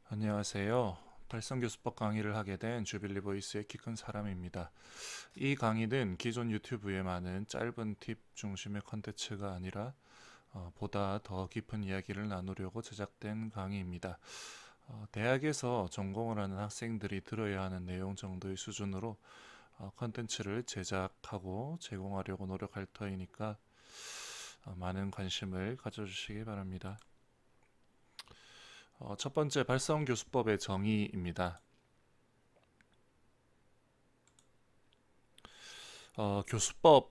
안녕하세요. 발성교수법 강의를 하게 된 주빌리 보이스의 키 큰 사람입니다. 이 강의는 기존 유튜브에 많은 짧은 팁 중심의 컨텐츠가 아니라 보다 더 깊은 이야기를 나누려고 제작된 강의입니다. 대학에서 전공을 하는 학생들이 들어야 하는 내용 정도의 수준으로 컨텐츠를 제작하고 제공하려고 노력할 터이니까 많은 관심을 가져주시기 바랍니다. 첫 번째, 발성교수법의 정의입니다. 교수법이라는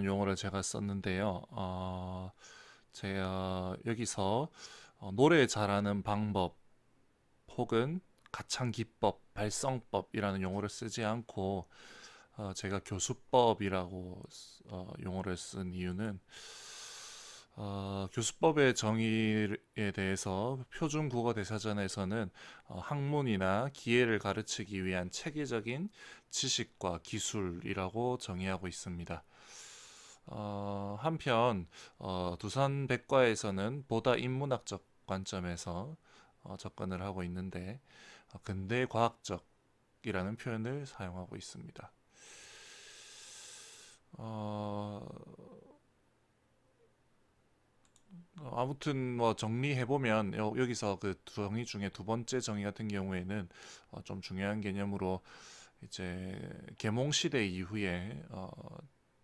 용어를 제가 썼는데요. 제가 여기서 노래 잘하는 방법 혹은 가창기법, 발성법이라는 용어를 쓰지 않고 제가 교수법이라고 용어를 쓴 이유는 교수법의 정의에 대해서 표준국어대사전에서는 학문이나 기회를 가르치기 위한 체계적인 지식과 기술이라고 정의하고 있습니다. 한편 두산백과에서는 보다 인문학적 관점에서 접근을 하고 있는데 근대과학적이라는 표현을 사용하고 있습니다. 아무튼 뭐 정리해 보면 여기서 그 정의 중에 두 번째 정의 같은 경우에는 좀 중요한 개념으로 이제 계몽 시대 이후에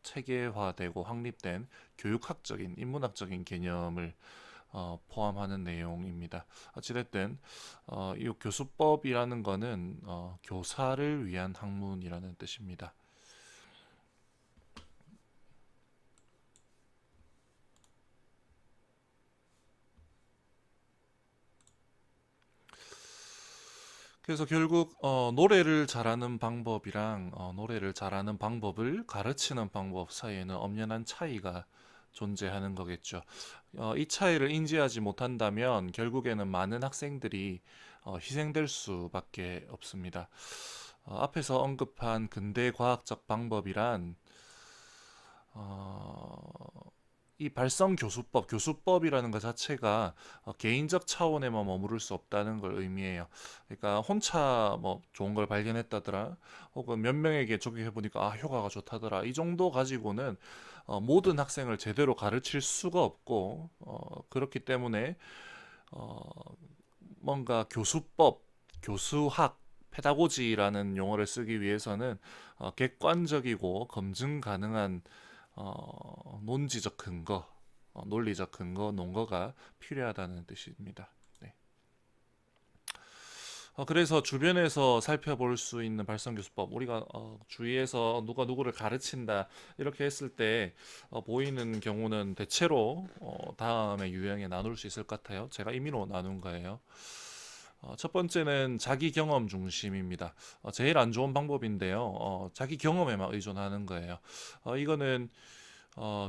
체계화되고 확립된 교육학적인 인문학적인 개념을 포함하는 내용입니다. 어찌됐든 이 교수법이라는 거는 교사를 위한 학문이라는 뜻입니다. 그래서 결국 노래를 잘하는 방법이랑 노래를 잘하는 방법을 가르치는 방법 사이에는 엄연한 차이가 존재하는 거겠죠. 이 차이를 인지하지 못한다면 결국에는 많은 학생들이 희생될 수밖에 없습니다. 앞에서 언급한 근대 과학적 방법이란 어, 이 발성 교수법, 교수법이라는 것 자체가 개인적 차원에만 머무를 수 없다는 걸 의미해요. 그러니까 혼자 뭐 좋은 걸 발견했다더라, 혹은 몇 명에게 적용해 보니까 효과가 좋다더라. 이 정도 가지고는 모든 학생을 제대로 가르칠 수가 없고 그렇기 때문에 어, 뭔가 교수법, 교수학, 페다고지라는 용어를 쓰기 위해서는 객관적이고 검증 가능한 논지적 근거, 논리적 근거, 논거가 필요하다는 뜻입니다. 네. 그래서 주변에서 살펴볼 수 있는 발성교수법, 우리가 주위에서 누가 누구를 가르친다 이렇게 했을 때 보이는 경우는 대체로 다음의 유형에 나눌 수 있을 것 같아요. 제가 임의로 나눈 거예요. 첫 번째는 자기 경험 중심입니다. 제일 안 좋은 방법인데요. 자기 경험에만 의존하는 거예요. 이거는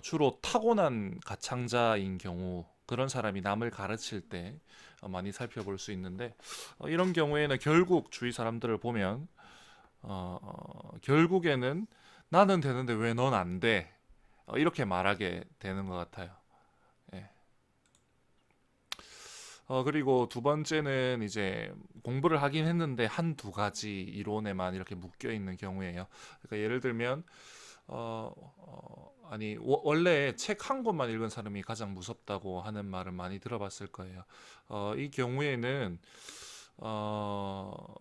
주로 타고난 가창자인 경우 그런 사람이 남을 가르칠 때 많이 살펴볼 수 있는데 이런 경우에는 결국 주위 사람들을 보면 결국에는 나는 되는데 왜 넌 안 돼? 이렇게 말하게 되는 것 같아요. 예. 그리고 두 번째는 이제 공부를 하긴 했는데 한두 가지 이론에만 이렇게 묶여 있는 경우예요. 그러니까 예를 들면 아니 원래 책 한 권만 읽은 사람이 가장 무섭다고 하는 말을 많이 들어봤을 거예요. 이 경우에는 어,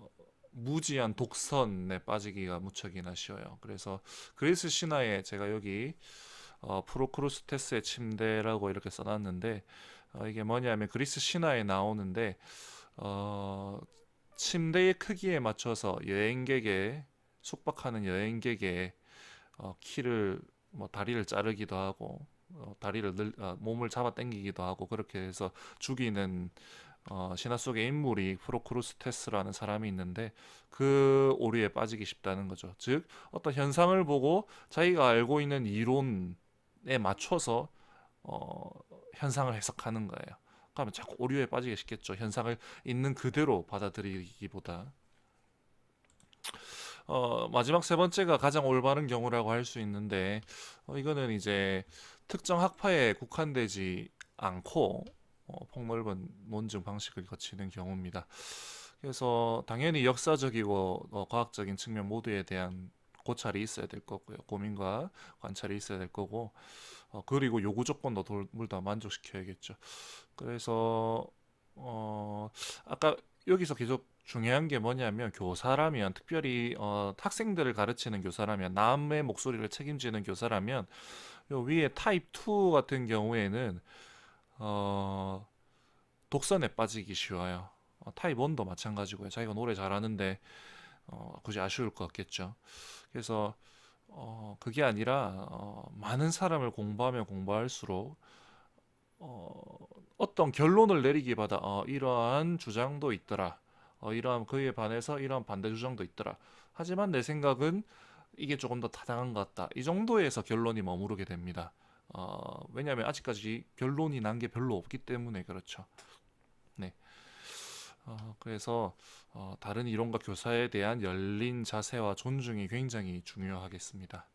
무지한 독선에 빠지기가 무척이나 쉬워요. 그래서 그리스 신화에 제가 여기 프로크루스테스의 침대라고 이렇게 써놨는데 이게 뭐냐면 그리스 신화에 나오는데 어, 침대의 크기에 맞춰서 여행객의 숙박하는 여행객의 키를 뭐 다리를 자르기도 하고 몸을 잡아 당기기도 하고 그렇게 해서 죽이는 신화 속의 인물이 프로크루스테스라는 사람이 있는데 그 오류에 빠지기 쉽다는 거죠. 즉 어떤 현상을 보고 자기가 알고 있는 이론에 맞춰서 어, 현상을 해석하는 거예요. 그러면 자꾸 오류에 빠지기 쉽겠죠. 현상을 있는 그대로 받아들이기보다. 마지막 세 번째가 가장 올바른 경우라고 할 수 있는데 이거는 이제 특정 학파에 국한되지 않고 폭넓은 논증 방식을 거치는 경우입니다. 그래서 당연히 역사적이고 과학적인 측면 모두에 대한 고찰이 있어야 될 거고요. 고민과 관찰이 있어야 될 거고, 그리고 요구 조건도 둘 다 만족시켜야겠죠. 그래서 아까 여기서 계속 중요한 게 뭐냐면, 교사라면, 특별히 학생들을 가르치는 교사라면, 남의 목소리를 책임지는 교사라면, 요 위에 타입 2 같은 경우에는 어, 독선에 빠지기 쉬워요. 타입 1도 마찬가지고요. 자기가 노래 잘하는데 굳이 아쉬울 것 같겠죠. 그래서 그게 아니라 많은 사람을 공부하면 공부할수록 어떤 결론을 내리기보다 이러한 주장도 있더라. 이러한 그에 반해서 이러한 반대 주장도 있더라. 하지만 내 생각은 이게 조금 더 타당한 것 같다. 이 정도에서 결론이 머무르게 됩니다. 왜냐하면 아직까지 결론이 난 게 별로 없기 때문에 그렇죠. 네. 그래서 다른 이론과 교사에 대한 열린 자세와 존중이 굉장히 중요하겠습니다.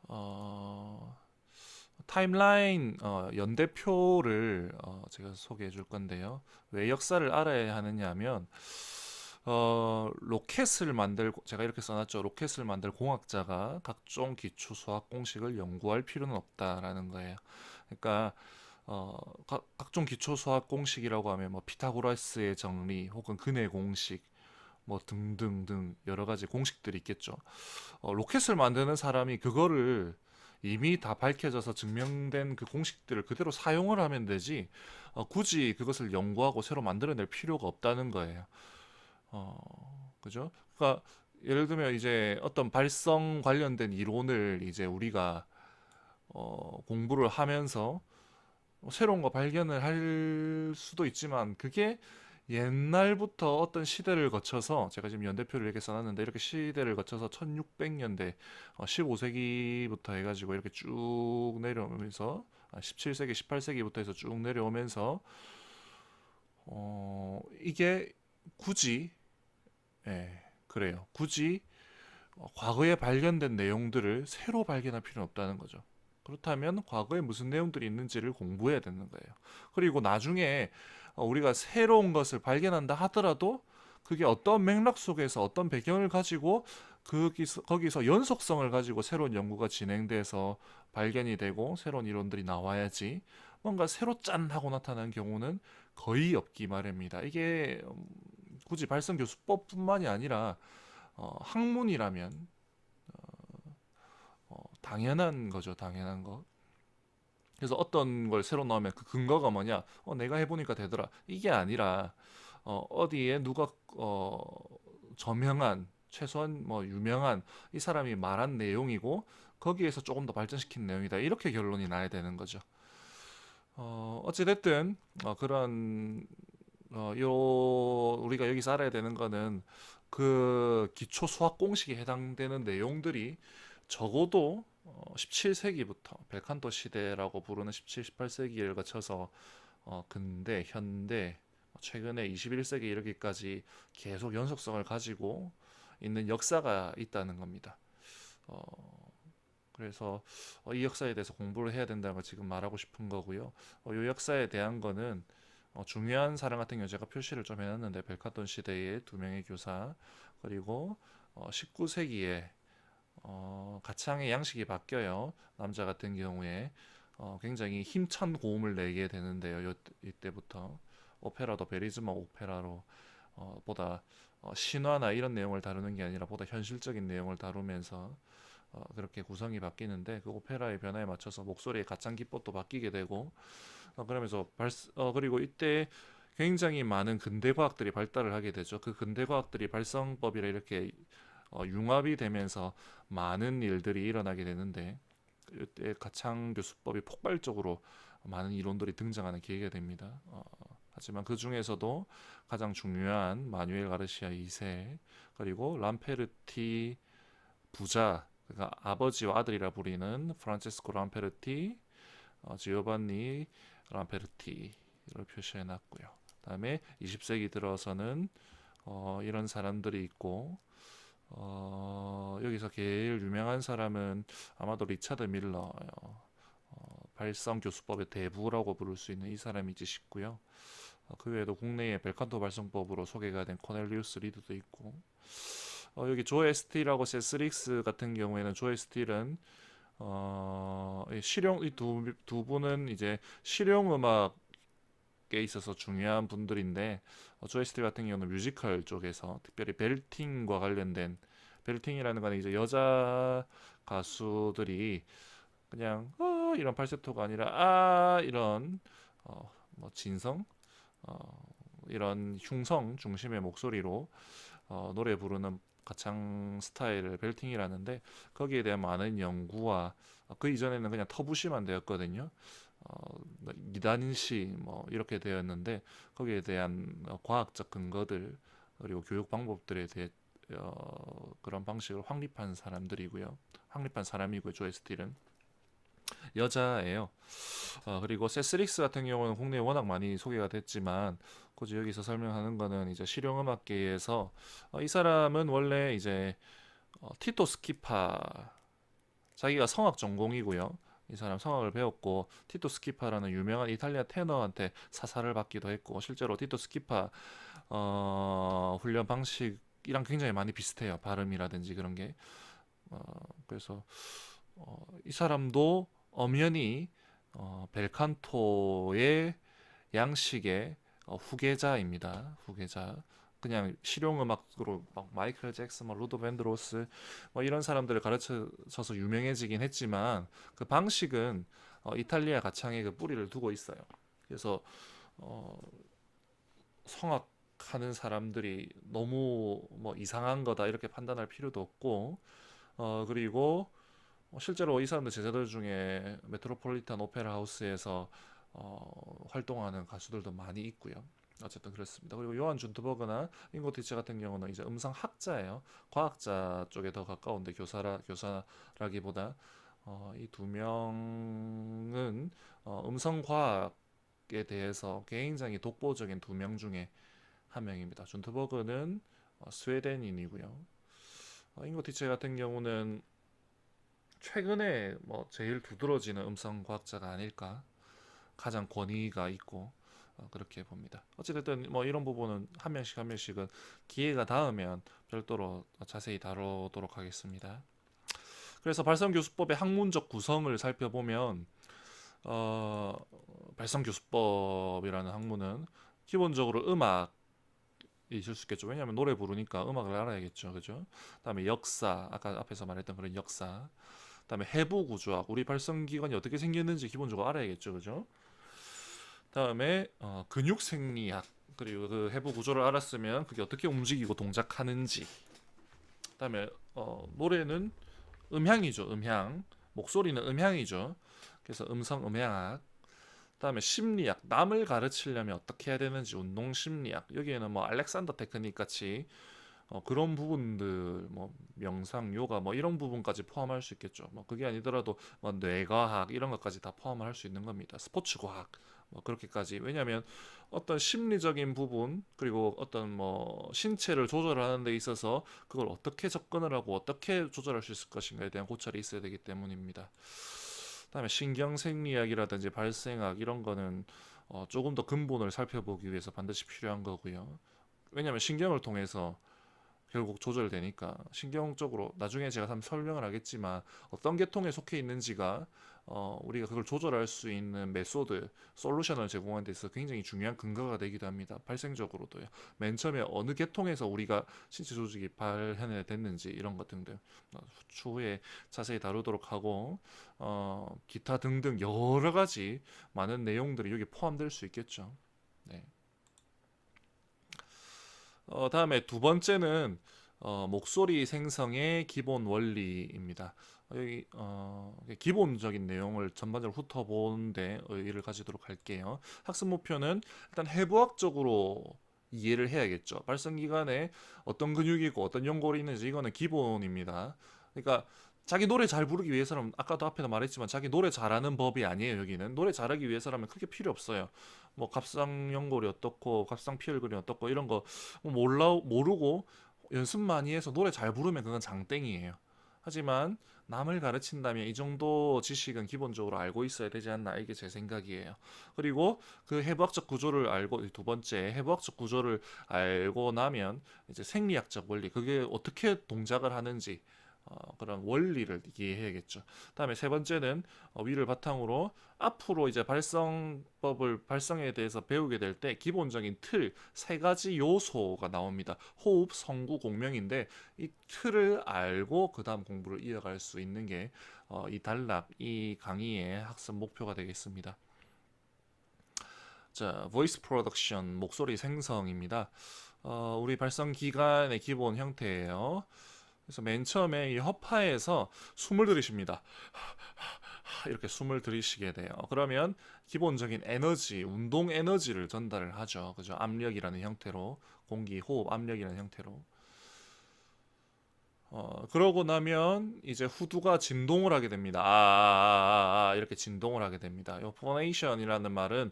어, 타임라인 연대표를 제가 소개해 줄 건데요. 왜 역사를 알아야 하느냐 하면 로켓을 만들고, 제가 이렇게 써놨죠. 로켓을 만들 공학자가 각종 기초 수학 공식을 연구할 필요는 없다라는 거예요. 그러니까 각종 기초 수학 공식이라고 하면 뭐 피타고라스의 정리 혹은 근해 공식 뭐 등등등 여러 가지 공식들이 있겠죠. 로켓을 만드는 사람이 그거를 이미 다 밝혀져서 증명된 그 공식들을 그대로 사용을 하면 되지, 굳이 그것을 연구하고 새로 만들어낼 필요가 없다는 거예요. 그죠? 그러니까 예를 들면 이제 어떤 발성 관련된 이론을 이제 우리가 공부를 하면서 새로운 거 발견을 할 수도 있지만, 그게 옛날부터 어떤 시대를 거쳐서, 제가 지금 연대표를 이렇게 써놨는데, 이렇게 시대를 거쳐서 1600년대 15세기부터 해가지고 이렇게 쭉 내려오면서 17세기 18세기부터 해서 쭉 내려오면서 이게 굳이, 예, 그래요, 굳이 과거에 발견된 내용들을 새로 발견할 필요는 없다는 거죠. 그렇다면 과거에 무슨 내용들이 있는지를 공부해야 되는 거예요. 그리고 나중에 우리가 새로운 것을 발견한다 하더라도 그게 어떤 맥락 속에서 어떤 배경을 가지고 거기서 연속성을 가지고 새로운 연구가 진행돼서 발견이 되고 새로운 이론들이 나와야지, 뭔가 새로 짠 하고 나타나는 경우는 거의 없기 마련입니다. 이게 굳이 발성교수법뿐만이 아니라 학문이라면 당연한 거죠, 당연한 거. 그래서 어떤 걸 새로 나오면 그 근거가 뭐냐? 내가 해보니까 되더라. 이게 아니라 어디에 누가 저명한, 최소한 뭐 유명한 이 사람이 말한 내용이고 거기에서 조금 더 발전시킨 내용이다. 이렇게 결론이 나야 되는 거죠. 어찌됐든 그런 요 우리가 여기서 알아야 되는 거는, 그 기초 수학 공식에 해당되는 내용들이 적어도 17세기부터 벨칸토 시대라고 부르는 17, 18세기를 거쳐서 근대, 현대, 최근에 21세기 이르기까지 계속 연속성을 가지고 있는 역사가 있다는 겁니다. 어, 그래서 이 역사에 대해서 공부를 해야 된다는 걸 지금 말하고 싶은 거고요. 이 역사에 대한 거는 중요한 사람 같은 경우 제가 표시를 좀 해놨는데, 벨카톤 시대의 두 명의 교사, 그리고 19세기에 가창의 양식이 바뀌어요. 남자 같은 경우에 굉장히 힘찬 고음을 내게 되는데요. 이때부터 오페라도 베리즈마 오페라로 보다 신화나 이런 내용을 다루는 게 아니라 보다 현실적인 내용을 다루면서 그렇게 구성이 바뀌는데, 그 오페라의 변화에 맞춰서 목소리의 가창 기법도 바뀌게 되고, 그러면서 그리고 이때 굉장히 많은 근대 과학들이 발달을 하게 되죠. 그 근대 과학들이 발성법이라 이렇게 융합이 되면서 많은 일들이 일어나게 되는데, 이때 가창 교수법이 폭발적으로 많은 이론들이 등장하는 계기가 됩니다. 하지만 그 중에서도 가장 중요한 마뉴엘 가르시아 2세, 그리고 람페르티 부자, 그러니까 아버지와 아들이라 부리는 프란체스코 람페르티, 지오반니 람페르티를 표시해 놨고요. 그다음에 20세기 들어서는 이런 사람들이 있고, 여기서 제일 유명한 사람은 아마도 리차드 밀러예요. 발성 교수법의 대부라고 부를 수 있는 이 사람이지 싶고요. 그 외에도 국내의 벨칸토 발성법으로 소개가 된 코넬리우스 리드도 있고, 여기 조엘 스틸하고 세스릭스 같은 경우에는 조엘 스틸은 이 실용 이 두 분은 이제 실용 음악에 있어서 중요한 분들인데, 조엘 스틸 같은 경우는 뮤지컬 쪽에서 특별히 벨팅과 관련된, 벨팅이라는 건 이제 여자 가수들이 그냥 이런 팔세토가 아니라 이런 뭐 진성 이런 흉성 중심의 목소리로 노래 부르는 가창 스타일을 벨팅이라는데, 거기에 대한 많은 연구와 그 이전에는 그냥 터부시만 되었거든요. 이단시 뭐 이렇게 되었는데, 거기에 대한 과학적 근거들 그리고 교육 방법들에 대해 그런 방식을 확립한 사람들이고요. 확립한 사람이고요. 조에 스틸은 여자예요. 그리고 세스릭스 같은 경우는 국내에 워낙 많이 소개가 됐지만, 굳이 여기서 설명하는 거는 이제 실용음악계에서 이 사람은 원래 이제 티토 스키파, 자기가 성악 전공이고요. 이 사람 성악을 배웠고 티토 스키파라는 유명한 이탈리아 테너한테 사사를 받기도 했고, 실제로 티토 스키파 훈련 방식이랑 굉장히 많이 비슷해요. 발음이라든지 그런 게. 그래서 이 사람도 엄연히 벨칸토의 양식의 후계자입니다. 후계자. 그냥 실용음악으로 막 마이클 잭슨, 뭐 루도 밴드로스 뭐 이런 사람들을 가르쳐서 유명해지긴 했지만, 그 방식은 이탈리아 가창의 그 뿌리를 두고 있어요. 그래서 어, 성악하는 사람들이 너무 뭐 이상한 거다 이렇게 판단할 필요도 없고, 그리고 실제로 이 사람들 제자들 중에 메트로폴리탄 오페라 하우스에서 활동하는 가수들도 많이 있고요. 어쨌든 그렇습니다. 그리고 요한 준트버그나 잉고 티처 같은 경우는 이제 음성 학자예요. 과학자 쪽에 더 가까운데, 교사라기보다 이 두 명은 음성 과학에 대해서 굉장히 독보적인 두 명 중에 한 명입니다. 준트버그는 스웨덴인이고요. 잉고 티처 같은 경우는 최근에 뭐 제일 두드러지는 음성 과학자가 아닐까, 가장 권위가 있고 그렇게 봅니다. 어찌됐든 뭐 이런 부분은 한 명씩 한 명씩은 기회가 닿으면 별도로 자세히 다루도록 하겠습니다. 그래서 발성교수법의 학문적 구성을 살펴보면, 어, 발성교수법이라는 학문은 기본적으로 음악이 있을 수 있겠죠. 왜냐하면 노래 부르니까 음악을 알아야겠죠. 그죠? 그다음에 역사, 아까 앞에서 말했던 그런 역사, 그다음에 해부 구조학, 우리 발성기관이 어떻게 생겼는지 기본적으로 알아야겠죠. 그죠? 다음에 근육 생리학, 그리고 그 해부 구조를 알았으면 그게 어떻게 움직이고 동작하는지. 그다음에 노래는 음향이죠. 음향. 목소리는 음향이죠. 그래서 음성 음향학. 그다음에 심리학, 남을 가르치려면 어떻게 해야 되는지, 운동 심리학. 여기에는 뭐 알렉산더 테크닉 같이 그런 부분들, 뭐 명상, 요가, 뭐 이런 부분까지 포함할 수 있겠죠. 뭐 그게 아니더라도 뭐 뇌과학 이런 것까지 다 포함을 할 수 있는 겁니다. 스포츠 과학, 뭐 그렇게까지. 왜냐하면 어떤 심리적인 부분, 그리고 어떤 뭐 신체를 조절하는 데 있어서 그걸 어떻게 접근을 하고 어떻게 조절할 수 있을 것인가에 대한 고찰이 있어야 되기 때문입니다. 그다음에 신경생리학이라든지 발생학 이런 거는 조금 더 근본을 살펴보기 위해서 반드시 필요한 거고요. 왜냐하면 신경을 통해서 결국 조절되니까, 신경적으로 나중에 제가 한번 설명을 하겠지만 어떤 계통에 속해 있는지가 우리가 그걸 조절할 수 있는 메소드, 솔루션을 제공하는 데 있어서 굉장히 중요한 근거가 되기도 합니다. 발생적으로도요. 맨 처음에 어느 계통에서 우리가 신체 조직이 발현이 됐는지 이런 것 등등 추후에 자세히 다루도록 하고, 기타 등등 여러 가지 많은 내용들이 여기 포함될 수 있겠죠. 네. 다음에 두 번째는 목소리 생성의 기본 원리입니다. 여기 기본적인 내용을 전반적으로 훑어보는데 의의를 가지도록 할게요. 학습 목표는 일단 해부학적으로 이해를 해야겠죠. 발성기관에 어떤 근육이고 어떤 연골이 있는지, 이거는 기본입니다. 그러니까 자기 노래 잘 부르기 위해서는, 아까도 앞에서 말했지만 자기 노래 잘하는 법이 아니에요. 여기는 노래 잘하기 위해서라면 크게 필요 없어요. 뭐 갑상연골이 어떻고 갑상피혈근이 어떻고 이런 거 몰라 모르고 연습 많이 해서 노래 잘 부르면 그건 장땡이에요. 하지만 남을 가르친다면 이 정도 지식은 기본적으로 알고 있어야 되지 않나, 이게 제 생각이에요. 그리고 그 해부학적 구조를 알고, 두 번째 해부학적 구조를 알고 나면 이제 생리학적 원리, 그게 어떻게 동작을 하는지 그런 원리를 이해해야겠죠. 다음에 세 번째는 위를 바탕으로 앞으로 이제 발성에 대해서 배우게 될 때 기본적인 틀 세 가지 요소가 나옵니다. 호흡, 성구, 공명인데 이 틀을 알고 그 다음 공부를 이어갈 수 있는 게 이 단락, 이 강의의 학습 목표가 되겠습니다. 자, voice production, 목소리 생성입니다. 우리 발성 기관의 기본 형태예요. 그래서 맨 처음에 이 허파에서 숨을 들이쉽니다. 이렇게 숨을 들이쉬게 돼요. 그러면 기본적인 에너지, 운동 에너지를 전달을 하죠. 그죠? 압력이라는 형태로, 공기, 호흡, 압력이라는 형태로. 그러고 나면 이제 후두가 진동을 하게 됩니다. 이렇게 진동을 하게 됩니다. 이 포네이션이라는 말은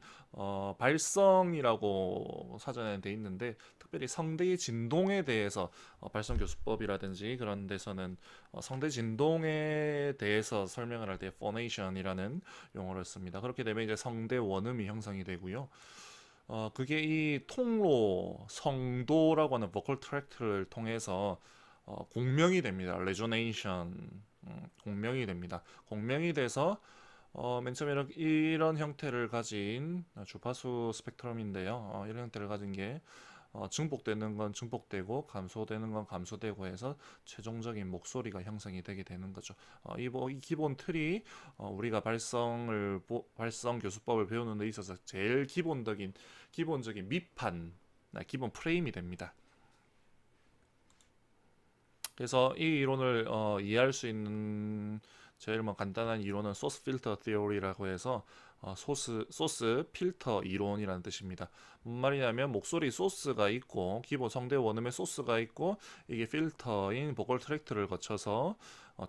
발성이라고 사전에 돼 있는데 특별히 성대의 진동에 대해서 발성교수법이라든지 그런 데서는 성대 진동에 대해서 설명을 할 때 포네이션이라는 용어를 씁니다. 그렇게 되면 이제 성대 원음이 형성이 되고요. 그게 이 통로, 성도라고 하는 보컬 트랙트를 통해서 공명이 됩니다. 레조네이션, 공명이 됩니다. 공명이 돼서 맨 처음에 이런 형태를 가진 주파수 스펙트럼인데요. 이런 형태를 가진 게 증폭되는 건 증폭되고 감소되는 건 감소되고 해서 최종적인 목소리가 형성이 되게 되는 거죠. 이 기본 틀이 우리가 발성 교수법을 배우는 데 있어서 제일 기본적인 밑판, 기본 프레임이 됩니다. 그래서 이 이론을 이해할 수 있는 제일 간단한 이론은 소스 필터 티어리라고 해서 소스 필터 이론이라는 뜻입니다. 무슨 말이냐면 목소리 소스가 있고 기본 성대 원음의 소스가 있고 이게 필터인 보컬 트랙트를 거쳐서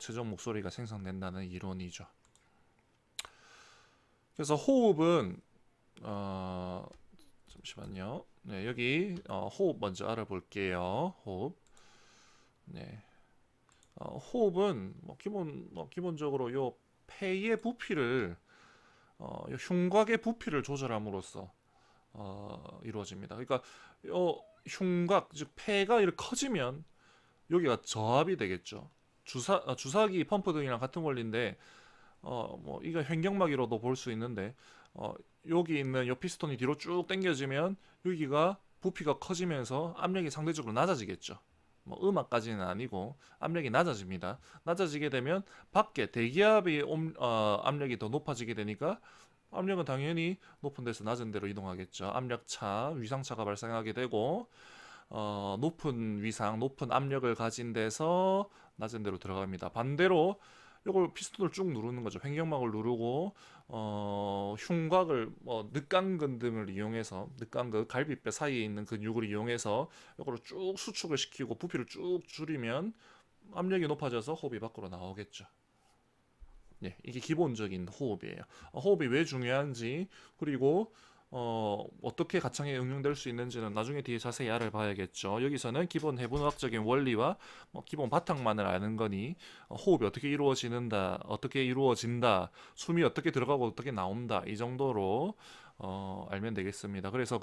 최종 목소리가 생성된다는 이론이죠. 그래서 호흡은 잠시만요. 네, 여기 호흡 먼저 알아볼게요. 호흡. 네. 호흡은 기본적으로 요 폐의 부피를 요 흉곽의 부피를 조절함으로써 이루어집니다. 그러니까 요 흉곽 즉 폐가 이렇게 커지면 여기가 저압이 되겠죠. 주사기 펌프 등이랑 같은 원리인데 이거 횡격막이로도 볼 수 있는데 여기 있는 요 피스톤이 뒤로 쭉 당겨지면 여기가 부피가 커지면서 압력이 상대적으로 낮아지겠죠. 음악까지는 아니고 압력이 낮아집니다. 낮아지게 되면 밖에 대기압이 압력이 더 높아지게 되니까 압력은 당연히 높은 데서 낮은 데로 이동하겠죠. 압력차, 위상차가 발생하게 되고 높은 위상, 높은 압력을 가진 데서 낮은 데로 들어갑니다. 반대로 이걸 피스톤을 쭉 누르는 거죠. 횡격막을 누르고 흉곽을 늑간근 등을 이용해서 늑간근 갈비뼈 사이에 있는 근육을 이용해서 이거를 쭉 수축을 시키고 부피를 쭉 줄이면 압력이 높아져서 호흡이 밖으로 나오겠죠. 예, 이게 기본적인 호흡이에요. 호흡이 왜 중요한지 그리고 어떻게 가창에 응용될 수 있는지는 나중에 뒤에 자세히 알아봐야겠죠. 여기서는 기본 해부학적인 원리와 기본 바탕만을 아는 거니 호흡이 어떻게 이루어진다, 숨이 어떻게 들어가고 어떻게 나온다 이 정도로 알면 되겠습니다. 그래서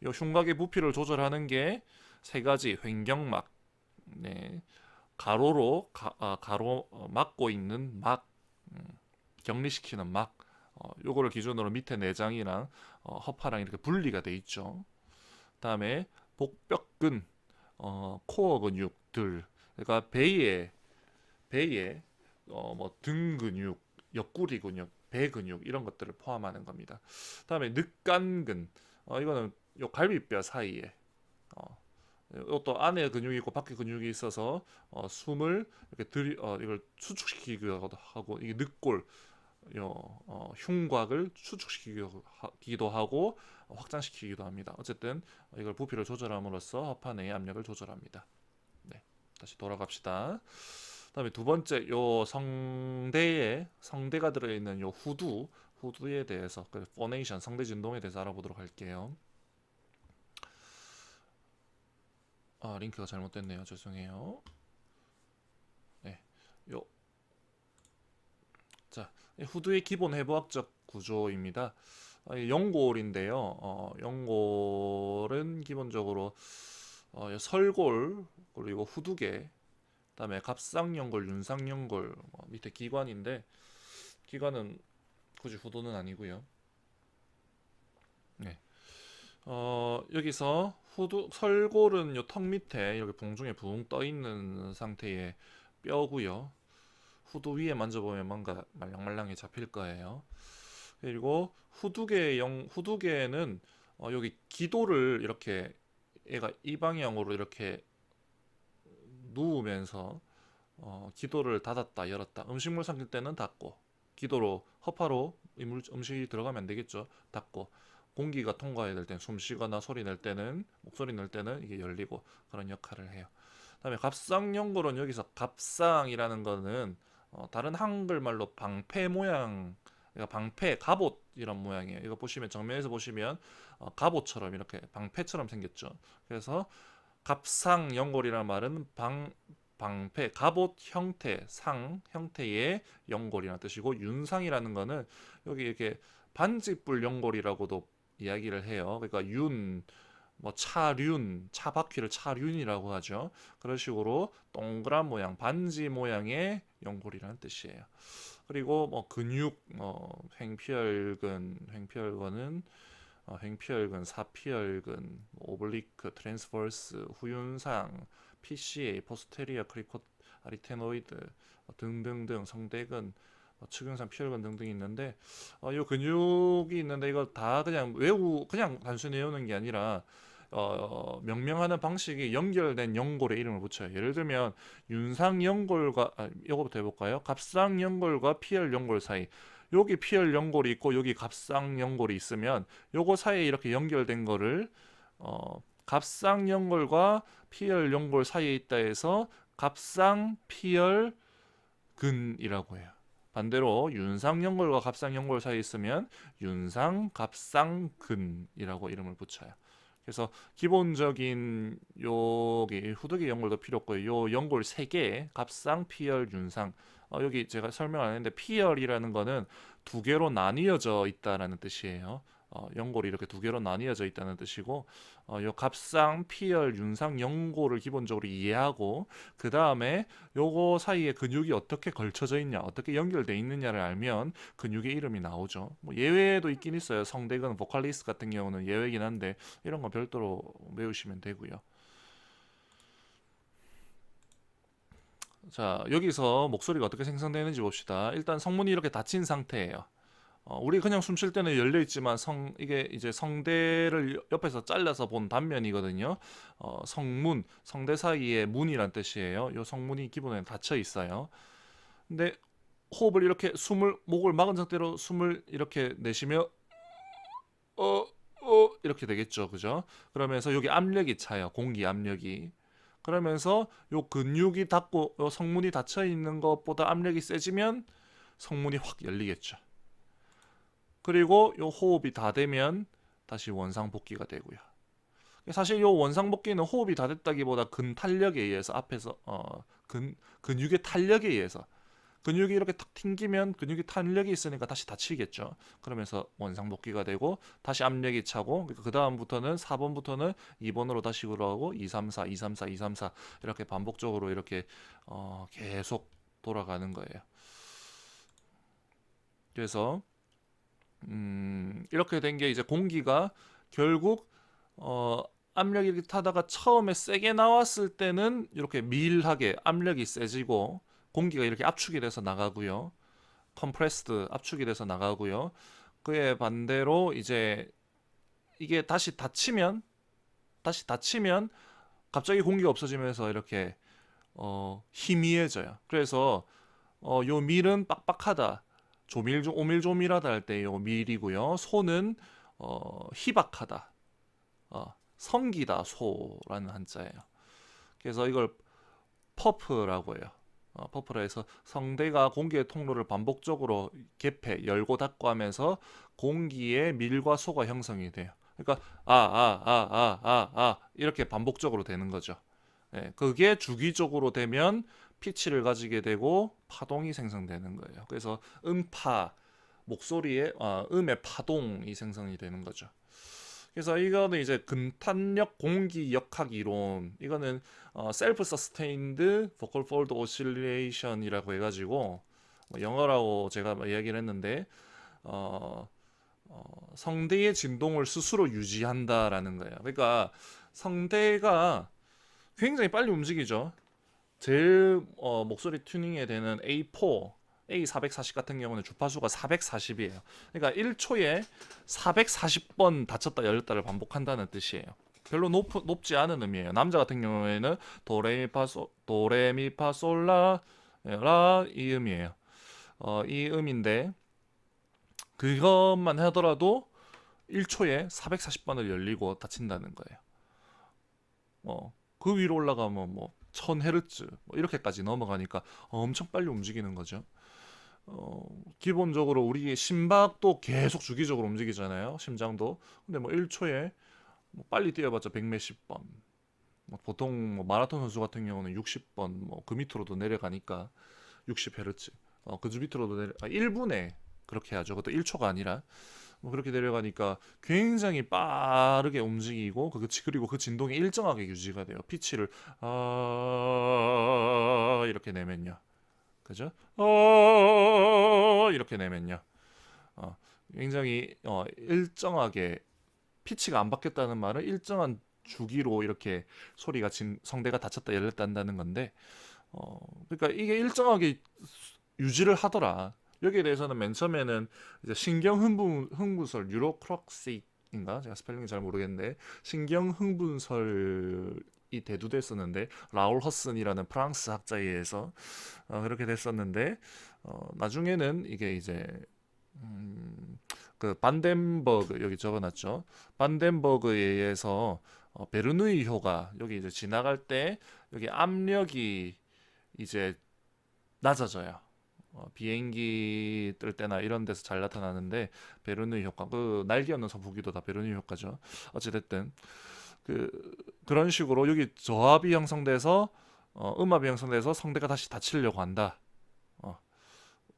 요 흉곽의 부피를 조절하는 게 세 가지 횡격막, 네, 가로 막고 있는 막, 격리시키는 막, 요거를 기준으로 밑에 내장이랑 허파랑 이렇게 분리가 돼 있죠. 다음에 복벽근, 코어 근육들, 그러니까 배에 등 근육, 옆구리 근육, 배 근육 이런 것들을 포함하는 겁니다. 다음에 늑간근, 이거는 요 갈비뼈 사이에 이것도 안에 근육이 있고 밖에 근육이 있어서 숨을 이렇게 이걸 수축시키기도 하고 이게 늑골 흉곽을 수축시키기도 하고 확장시키기도 합니다. 어쨌든 이걸 부피를 조절함으로써 허파 내의 압력을 조절합니다. 네, 다시 돌아갑시다. 그다음에 두 번째 요 성대가 들어있는 요 후두에 대해서 그 포네이션 성대 진동에 대해서 알아보도록 할게요. 링크가 잘못됐네요. 죄송해요. 네, 요 자, 후두의 기본 해부학적 구조입니다. 연골인데요. 연골은 기본적으로 설골 그리고 후두개, 그다음에 갑상연골, 윤상연골, 밑에 기관인데 기관은 굳이 후두는 아니고요. 네. 여기서 설골은 요 턱 밑에 이렇게 봉중에 붕 떠 있는 상태의 뼈고요. 후두 위에 만져보면 뭔가 말랑말랑해 잡힐 거예요. 그리고 후두개는 여기 기도를 이렇게 얘가 이 방향으로 이렇게 누우면서 기도를 닫았다 열었다, 음식물 삼킬 때는 닫고, 기도로 허파로 음식이 들어가면 안 되겠죠. 닫고, 공기가 통과해야 될 때는, 숨 쉬거나 소리 낼 때는, 목소리 낼 때는 이게 열리고, 그런 역할을 해요. 그다음에 갑상연골은 여기서 갑상이라는 거는 다른 한글말로 방패 모양, 그러니까 방패 갑옷 이런 모양이에요. 이거 보시면 정면에서 보시면 갑옷처럼 이렇게 방패처럼 생겼죠. 그래서 갑상연골이라는 말은 방패, 갑옷 형태, 상 형태의 연골이라는 뜻이고, 윤상이라는 거는 여기 이렇게 반지뿔 연골이라고도 이야기를 해요. 그러니까 뭐 차륜, 차 바퀴를 차륜이라고 하죠. 그런 식으로 동그란 모양, 반지 모양의 연골이라는 뜻이에요. 그리고 뭐 근육, 횡피혈근, 사피혈근, 오블리크, 트랜스버스, 후윤상, PCA, 포스테리어 크리코 아리테노이드 등등등, 성대근, 측근상, 피혈근 등등이 있는데 이 근육이 있는데 이거 다 그냥 단순히 외우는 게 아니라 명명하는 방식이 연결된 연골의 이름을 붙여요. 예를 들면 윤상연골과 이거부터 해볼까요? 갑상연골과 피혈연골 사이, 여기 피혈연골이 있고 여기 갑상연골이 있으면 요거 사이에 이렇게 연결된 거를 갑상연골과 피혈연골 사이에 있다 해서 갑상피혈근이라고 해요. 반대로 윤상연골과 갑상연골 사이에 있으면 윤상갑상근이라고 이름을 붙여요. 그래서 기본적인 여기 후두개 연골도 필요 없고요. 요 연골 3개, 갑상, 피혈, 윤상. 여기 제가 설명 안 했는데 피혈이라는 거는 두 개로 나뉘어져 있다라는 뜻이에요. 연골이 이렇게 두 개로 나뉘어져 있다는 뜻이고, 요 갑상, 피혈, 윤상, 연골을 기본적으로 이해하고, 그 다음에 요거 사이에 근육이 어떻게 걸쳐져 있냐, 어떻게 연결돼 있느냐를 알면 근육의 이름이 나오죠. 뭐 예외도 있긴 있어요. 성대근, 보컬리스 같은 경우는 예외긴 한데 이런 건 별도로 외우시면 되고요. 자, 여기서 목소리가 어떻게 생성되는지 봅시다. 일단 성문이 이렇게 닫힌 상태예요. 우리 그냥 숨 쉴 때는 열려 있지만 이게 이제 성대를 옆에서 잘라서 본 단면이거든요. 성대 사이에 문이란 뜻이에요. 이 성문이 기본에 닫혀 있어요. 근데 호흡을 이렇게 목을 막은 상태로 숨을 이렇게 내쉬며 이렇게 되겠죠. 그죠? 그러면서 여기 압력이 차요. 공기 압력이. 그러면서 요 근육이 닫고 요 성문이 닫혀 있는 것보다 압력이 세지면 성문이 확 열리겠죠. 그리고 요 호흡이 다 되면 다시 원상복귀가 되고요. 사실 요 원상복귀는 호흡이 다 됐다기보다 근탄력에 의해서 앞에서 근육의 탄력에 의해서, 근육이 이렇게 탁 튕기면 근육이 탄력이 있으니까 다시 다치겠죠. 그러면서 원상복귀가 되고 다시 압력이 차고, 그 다음부터는 4번부터는 2번으로 다시 돌아오고 2, 3, 4, 2, 3, 4, 2, 3, 4 이렇게 반복적으로 이렇게 계속 돌아가는 거예요. 그래서 이렇게 된 게 이제 공기가 결국 압력이 이렇게 타다가 처음에 세게 나왔을 때는 이렇게 밀하게 압력이 세지고 공기가 이렇게 압축이 돼서 나가고요. 컴프레스드 압축이 돼서 나가고요. 그에 반대로 이제 이게 다시 닫히면 갑자기 공기가 없어지면서 이렇게 희미해져요. 그래서 요 밀은 빡빡하다, 오밀조밀하다 할 때 요 밀이고요. 소는 희박하다, 성기다, 소라는 한자예요. 그래서 이걸 퍼프라고 해요. 퍼프라 해서 성대가 공기의 통로를 반복적으로 개폐, 열고 닫고 하면서 공기의 밀과 소가 형성이 돼요. 그러니까 이렇게 반복적으로 되는 거죠. 예, 그게 주기적으로 되면 피치를 가지게 되고 파동이 생성되는 거예요. 그래서 음파, 목소리의 음의 파동이 생성이 되는 거죠. 그래서 이거는 이제 근탄력 공기 역학 이론, 이거는 셀프 서스테인드 보컬 폴드 오실레이션이라고 해가지고 뭐 영어라고 제가 이야기를 했는데 성대의 진동을 스스로 유지한다라는 거예요. 그러니까 성대가 굉장히 빨리 움직이죠. 제일 목소리 튜닝에 되는 A4, A440 같은 경우는 주파수가 440이에요. 그러니까 1초에 440번 닫혔다 열렸다를 반복한다는 뜻이에요. 별로 높지 않은 음이에요. 남자 같은 경우에는 도레미파솔라 라 이 음이에요. 이 음인데 그것만 하더라도 1초에 440번을 열리고 닫힌다는 거예요. 그 위로 올라가면 뭐 1000Hz 뭐 이렇게까지 넘어가니까 엄청 빨리 움직이는 거죠. 기본적으로 우리 심박도 계속 주기적으로 움직이잖아요. 심장도. 근데 뭐 1초에 뭐 빨리 뛰어봤자 100몇십 번. 뭐 보통 뭐 마라톤 선수 같은 경우는 60번 뭐 그 밑으로도 내려가니까 60Hz. 그 밑으로도 1분에 그렇게 하죠. 그것도 1초가 아니라 뭐 그렇게 내려가니까 굉장히 빠르게 움직이고 그리고 그 진동이 일정하게 유지가 돼요. 피치를 이렇게 내면요. 그죠? 이렇게 내면요. 굉장히 일정하게 피치가 안 바뀌었다는 말은 일정한 주기로 이렇게 소리가 성대가 닫혔다 열렸다 한다는 건데 그러니까 이게 일정하게 유지를 하더라. 여기에 대해서는 맨 처음에는 이제 신경 흥분설 뉴로크록시인가 제가 스펠링이 잘 모르겠는데 신경 흥분설이 대두됐었는데 라울 허슨이라는 프랑스 학자에 의해서 그렇게 됐었는데 나중에는 이게 이제 그 반덴버그 여기 적어놨죠. 반덴버그에 의해서 베르누이 효과 여기 이제 지나갈 때 여기 압력이 이제 낮아져요. 비행기 뜰 때나 이런 데서 잘 나타나는데 베르누이 효과 그 날개 없는 선풍기도 다 베르누이 효과죠. 어찌됐든 그런 식으로 여기 저압이 형성돼서 음압이 형성돼서 성대가 다시 닫히려고 한다.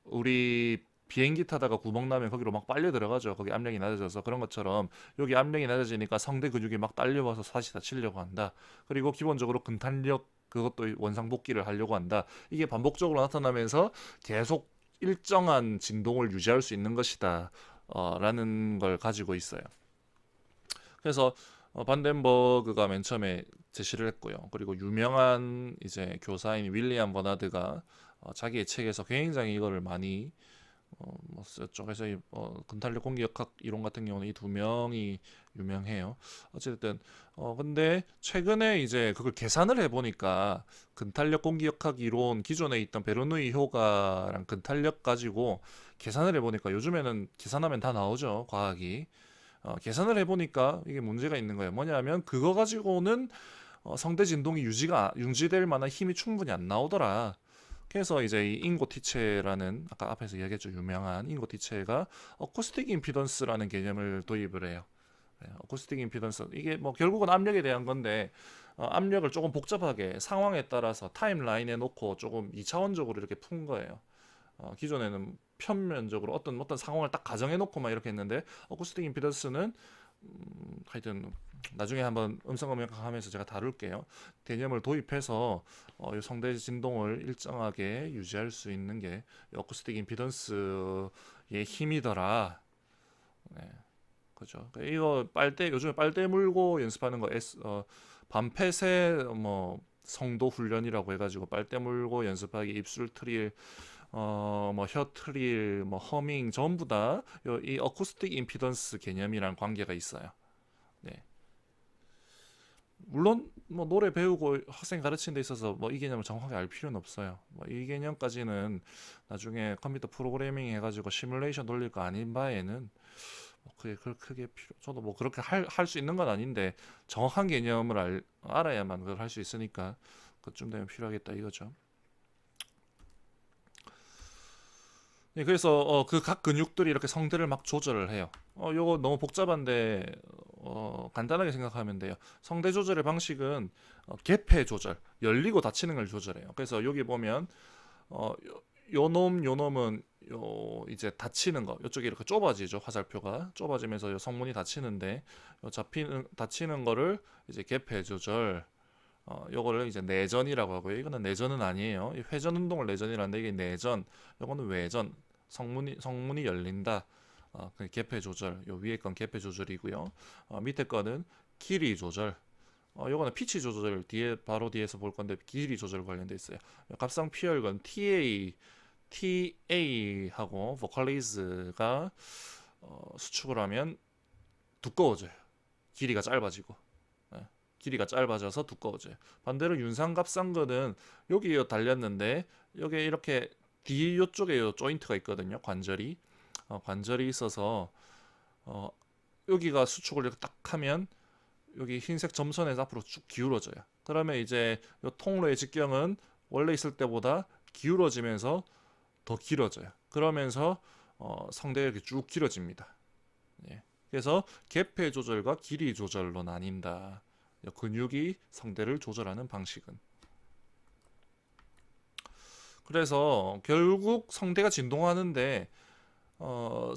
우리 비행기 타다가 구멍 나면 거기로 막 빨려 들어가죠. 거기 압력이 낮아져서 그런 것처럼 여기 압력이 낮아지니까 성대 근육이 막 딸려와서 다시 닫히려고 한다. 그리고 기본적으로 근탄력 그것도 원상복귀를 하려고 한다. 이게 반복적으로 나타나면서 계속 일정한 진동을 유지할 수 있는 것이다. 라는 걸 가지고 있어요. 그래서 반덴버그가 맨 처음에 제시를 했고요. 그리고 유명한 이제 교사인 윌리엄 버나드가 자기의 책에서 굉장히 이거를 많이 뭐 썼죠. 그래서 근탄력 공기역학 이론 같은 경우는 이 두 명이 유명해요. 어쨌든 근데 최근에 이제 그걸 계산을 해보니까 근탄력 공기역학 이론 기존에 있던 베르누이 효과랑 근탄력 가지고 계산을 해보니까 요즘에는 계산하면 다 나오죠. 과학이. 계산을 해보니까 이게 문제가 있는 거예요. 뭐냐면 그거 가지고는 성대 진동이 유지될 만한 힘이 충분히 안 나오더라. 그래서 이제 이 잉고티체라는 아까 앞에서 이야기했죠. 유명한 잉고티체가 어쿠스틱 임피던스라는 개념을 도입을 해요. 어쿠스틱 임피던스 이게 뭐 결국은 압력에 대한 건데 압력을 조금 복잡하게 상황에 따라서 타임라인에 놓고 조금 2차원적으로 이렇게 푼 거예요. 기존에는 편면적으로 어떤 상황을 딱 가정해 놓고만 이렇게 했는데 어쿠스틱 임피던스는 하여튼 나중에 한번 음성음역 하면서 제가 다룰게요. 개념을 도입해서 이 성대 진동을 일정하게 유지할 수 있는 게 어쿠스틱 임피던스의 힘이더라. 네, 그죠. 이거 요즘에 빨대 물고 연습하는 거 반폐쇄 뭐 성도 훈련이라고 해가지고 빨대 물고 연습하기 입술 트릴 뭐 혀 트릴 뭐 허밍 전부 다 이 어쿠스틱 임피던스 개념이랑 관계가 있어요. 네. 물론 뭐 노래 배우고 학생 가르치는 데 있어서 뭐 이 개념을 정확하게 알 필요는 없어요. 뭐 이 개념까지는 나중에 컴퓨터 프로그래밍 해가지고 시뮬레이션 돌릴 거 아닌 바에는 뭐 그게 크게 저도 뭐 그렇게 할 수 있는 건 아닌데 정확한 개념을 알아야만 그걸 할 수 있으니까 그쯤 되면 필요하겠다 이거죠. 네, 그래서 그 각 근육들이 이렇게 성대를 막 조절을 해요. 요거 너무 복잡한데 간단하게 생각하면 돼요. 성대 조절의 방식은 개폐 조절, 열리고 닫히는 걸 조절해요. 그래서 여기 보면 요 놈은 요 이제 닫히는 거, 이쪽이 이렇게 좁아지죠. 화살표가 좁아지면서 요 성문이 닫히는데 요 닫히는 거를 이제 개폐 조절. 요거를 이제 내전이라고 하고요. 이거는 내전은 아니에요. 이 회전 운동을 내전이라는데 이게 내전, 요거는 외전. 성문이 열린다. 그 개폐 조절. 요 위에 건 개폐 조절이고요. 밑에 거는 길이 조절. 요거는 피치 조절 바로 뒤에서 볼 건데 길이 조절 관련돼 있어요. 갑상 피혈관 TA하고 보컬리즈가 수축을 하면 두꺼워져요. 길이가 짧아지고. 예, 길이가 짧아져서 두꺼워져요. 반대로 윤상갑상근은 여기 달렸는데 여기 이렇게 뒤 요쪽에 요 조인트가 있거든요. 관절이 있어서 여기가 수축을 이렇게 딱 하면 여기 흰색 점선에서 앞으로 쭉 기울어져요. 그러면 이제 요 통로의 직경은 원래 있을 때보다 기울어지면서 더 길어져요. 그러면서 성대가 이렇게 쭉 길어집니다. 예. 그래서 개폐 조절과 길이 조절로 나뉜다. 근육이 성대를 조절하는 방식은. 그래서 결국 성대가 진동하는데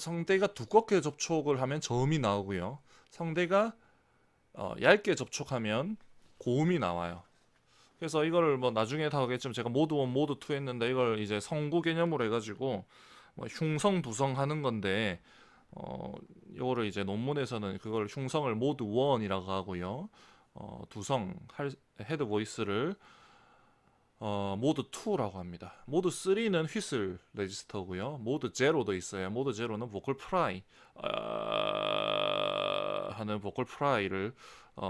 성대가 두껍게 접촉을 하면 저음이 나오고요. 성대가 얇게 접촉하면 고음이 나와요. 그래서 이거를 뭐 나중에 다 하겠지만 제가 모드 1, 모드 2 했는데 이걸 이제 성구 개념으로 해가지고 뭐 흉성, 두성 하는 건데 이거를 이제 논문에서는 그걸 흉성을 모드 1이라고 하고요. 두성 헤드 보이스를 모드 2라고 합니다. 모드 3는 휘슬 레지스터고요. 모드 제로도 있어요. 모드 제로는 보컬 프라이 하는 보컬 프라이를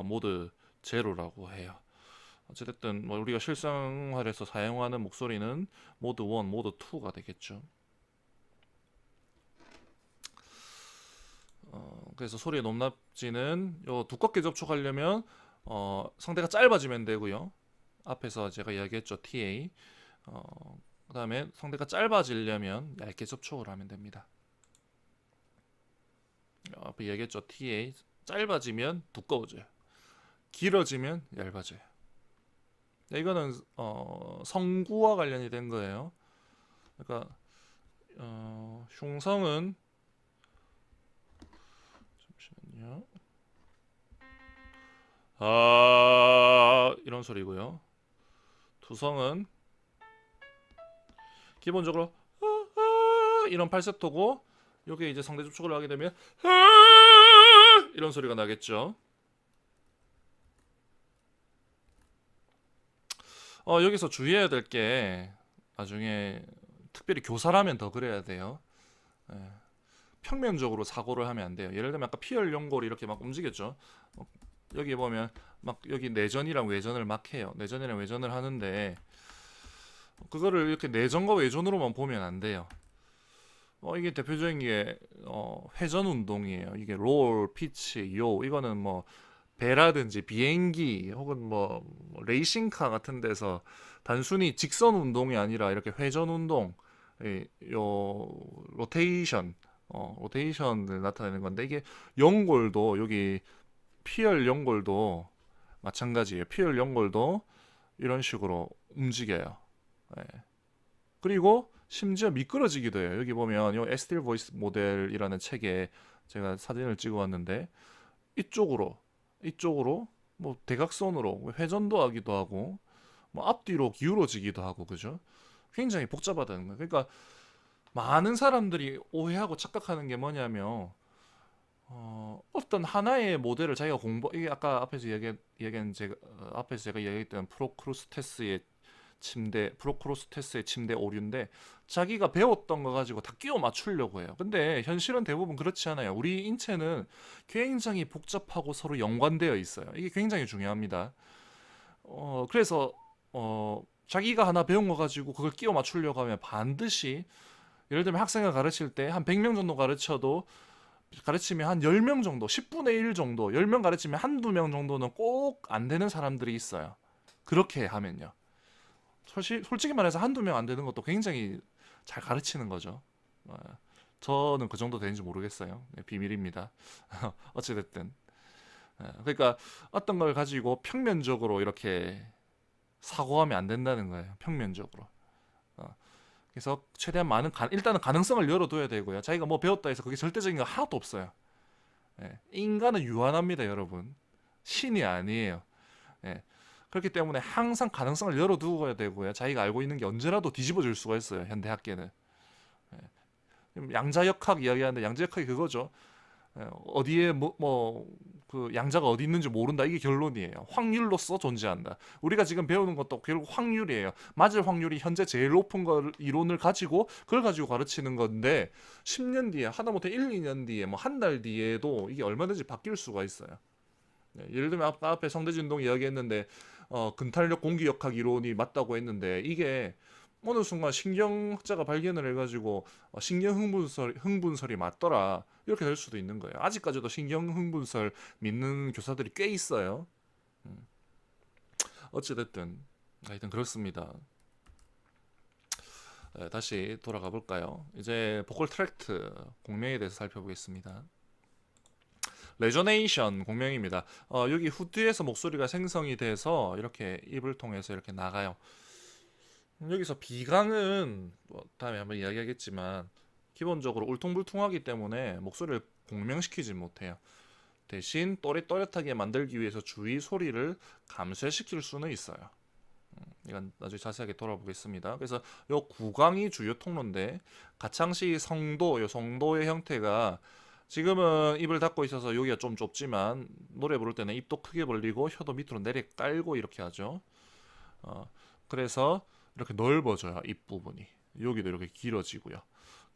모드 제로라고 해요. 어쨌든 뭐 우리가 실생활에서 사용하는 목소리는 모드 1, 모드 2가 되겠죠. 그래서 소리의 높낮이는 요 두껍게 접촉하려면 성대가 짧아지면 되고요. 앞에서 제가 이야기했죠. TA. 그 다음에 성대가 짧아지려면 얇게 접촉을 하면 됩니다. 앞에 이야기했죠. TA. 짧아지면 두꺼워져요. 길어지면 얇아져요. 이거는 성구와 관련이 된 거예요. 그러니까 흉성은 잠시만요. 이런 소리고요. 두성은 기본적으로 이런 팔세토고 여기 이제 성대 접촉을 하게 되면 이런 소리가 나겠죠. 여기서 주의해야 될 게 나중에 특별히 교사라면 더 그래야 돼요. 예. 평면적으로 사고를 하면 안 돼요. 예를 들면 아까 피혈 연골이 이렇게 막 움직였죠. 여기 보면 막 여기 내전이랑 외전을 막 해요. 내전이랑 외전을 하는데 그거를 이렇게 내전과 외전으로만 보면 안 돼요. 이게 대표적인 게 회전 운동이에요. 이게 롤, 피치, 요 이거는 뭐 배라든지 비행기 혹은 뭐 레이싱카 같은 데서 단순히 직선 운동이 아니라 이렇게 회전 운동, 요 로테이션을 나타내는 건데 이게 연골도 여기 피혈 연골도 마찬가지예요. 피혈 연골도 이런 식으로 움직여요. 예. 그리고 심지어 미끄러지기도 해요. 여기 보면 이 에스틸 보이스 모델이라는 책에 제가 사진을 찍어왔는데 이쪽으로 뭐 대각선으로 회전도 하기도 하고 뭐 앞뒤로 기울어지기도 하고 그죠? 굉장히 복잡하다는 거예요. 그러니까 많은 사람들이 오해하고 착각하는 게 뭐냐면 어떤 하나의 모델을 자기가 이게 아까 앞에서 얘기한 앞에서 제가 이야기했던 프로크로스테스의 침대 오류인데 자기가 배웠던 거 가지고 다 끼워 맞추려고 해요. 근데 현실은 대부분 그렇지 않아요. 우리 인체는 굉장히 복잡하고 서로 연관되어 있어요. 이게 굉장히 중요합니다. 그래서 자기가 하나 배운 거 가지고 그걸 끼워 맞추려고 하면 반드시 예를 들면 학생을 가르칠 때 한 100명 정도 가르치면 한 10명 정도, 10분의 1 정도, 10명 가르치면 한두 명 정도는 꼭 안 되는 사람들이 있어요. 그렇게 하면요. 솔직히 말해서 한두 명 안 되는 것도 굉장히 잘 가르치는 거죠. 저는 그 정도 되는지 모르겠어요. 네, 비밀입니다. 어찌됐든. 그러니까 어떤 걸 가지고 평면적으로 이렇게 사고하면 안 된다는 거예요. 평면적으로. 어, 그래서 최대한 많은 일단은 가능성을 열어둬야 되고요. 자기가 뭐 배웠다 해서 그게 절대적인 거 하나도 없어요. 예, 인간은 유한합니다, 여러분. 신이 아니에요. 예, 그렇기 때문에 항상 가능성을 열어두어야 되고요. 자기가 알고 있는 게 언제라도 뒤집어질 수가 있어요. 현대학계는. 양자역학 이야기하는데 양자역학이 그거죠. 어디에 그 양자가 어디 있는지 모른다. 이게 결론이에요. 확률로서 존재한다. 우리가 지금 배우는 것도 결국 확률이에요. 맞을 확률이 현재 제일 높은 걸 이론을 가지고 그걸 가지고 가르치는 건데 10년 뒤에 하다못해 1, 2년 뒤에 뭐 한 달 뒤에도 이게 얼마든지 바뀔 수가 있어요. 예를 들면 앞에 성대진동 이야기했는데 근탄력 공기역학 이론이 맞다고 했는데 이게 어느 순간 신경학자가 발견을 해가지고 신경 흥분설이 맞더라 이렇게 될 수도 있는 거예요. 아직까지도 신경 흥분설 믿는 교사들이 꽤 있어요. 어찌됐든 하여튼 그렇습니다. 다시 돌아가 볼까요? 이제 보컬 트랙트 공명에 대해서 살펴보겠습니다. 레저네이션 공명입니다. 여기 후드에서 목소리가 생성이 돼서 이렇게 입을 통해서 이렇게 나가요. 여기서 비강은 다음에 한번 이야기하겠지만 기본적으로 울퉁불퉁하기 때문에 목소리를 공명시키지 못해요. 대신 또렷또렷하게 만들기 위해서 주위 소리를 감쇄시킬 수는 있어요. 이건 나중에 자세하게 돌아보겠습니다. 그래서 요 구강이 주요 통로인데 가창시 성도, 요 성도의 형태가 지금은 입을 닫고 있어서 여기가 좀 좁지만 노래 부를 때는 입도 크게 벌리고 혀도 밑으로 내려 깔고 이렇게 하죠. 그래서 이렇게 넓어져요. 입 부분이. 여기도 이렇게 길어지고요.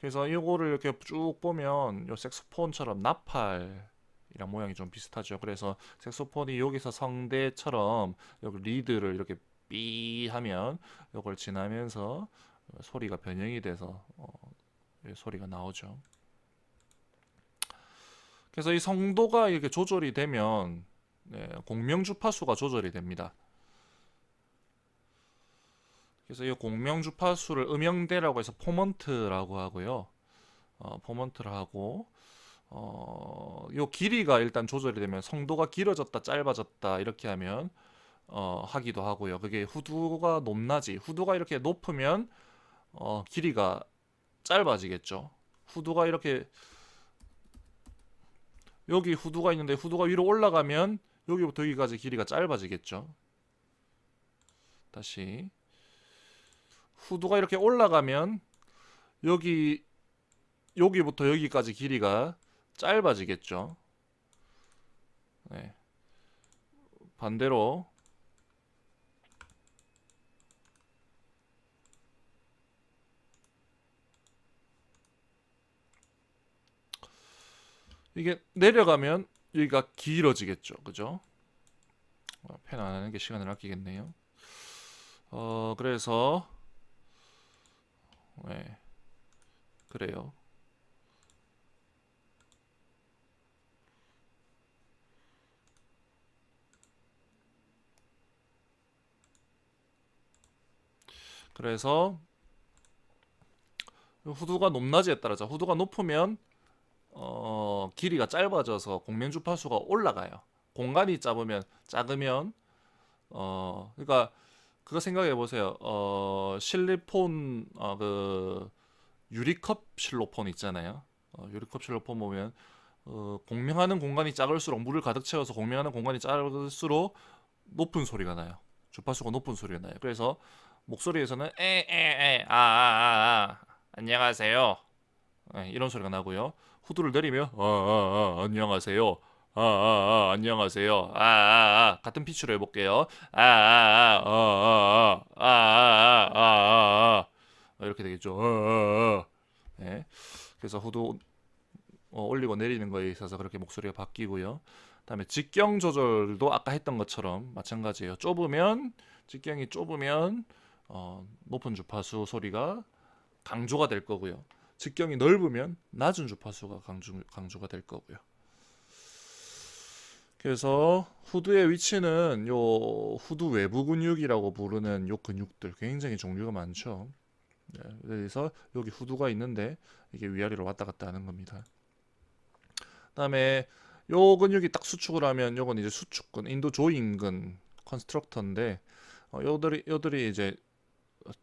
그래서 이거를 이렇게 쭉 보면 요 색소폰처럼 나팔이랑 모양이 좀 비슷하죠. 그래서 색소폰이 여기서 성대처럼 여기 리드를 이렇게 삐 하면 이걸 지나면서 소리가 변형이 돼서 소리가 나오죠. 그래서 이 성도가 이렇게 조절이 되면 공명 주파수가 조절이 됩니다. 그래서 이 공명 주파수를 음영대라고 해서 포먼트라고 하고요. 포먼트를 하고 요 길이가 일단 조절이 되면 성도가 길어졌다 짧아졌다 이렇게 하면 하기도 하고요. 그게 후두가 높낮이 후두가 이렇게 높으면 길이가 짧아지겠죠. 후두가 이렇게 여기 후두가 있는데 후두가 위로 올라가면 여기부터 여기까지 길이가 짧아지겠죠. 다시 후두가 이렇게 올라가면 여기부터 여기까지 길이가 짧아지겠죠. 네. 반대로 이게 내려가면 여기가 길어지겠죠. 그죠? 펜 안 하는 게 시간을 아끼겠네요. 그래서 네. 그래요. 그래서 후두가 높낮이에 따라서 후두가 높으면 길이가 짧아져서 공명 주파수가 올라가요. 공간이 작으면 그러니까 그거 생각해 보세요. 실리폰 그 유리컵 실로폰 있잖아요. 유리컵 실로폰 보면 공명하는 공간이 작을수록 물을 가득 채워서 공명하는 공간이 작을수록 높은 소리가 나요. 주파수가 높은 소리가 나요. 그래서 목소리에서는 에에에 아아아 안녕하세요. 이런 소리가 나고요. 후두를 내리면 안녕하세요. 안녕하세요. 같은 피치로 해볼게요. 이렇게 되겠죠. 네. 그래서 후두 올리고 내리는 거에 있어서 그렇게 목소리가 바뀌고요. 그다음에 직경 조절도 아까 했던 것처럼 마찬가지예요. 직경이 좁으면 높은 주파수 소리가 강조가 될 거고요. 직경이 넓으면 낮은 주파수가 강조가 될 거고요. 그래서 후두의 위치는 요 후두 외부 근육이라고 부르는 요 근육들 굉장히 종류가 많죠. 네, 그래서 여기 후두가 있는데 이게 위아래로 왔다 갔다 하는 겁니다. 그다음에 요 근육이 딱 수축을 하면 요건 이제 수축근, 인도 조인근 컨스트럭터인데 요들이 이제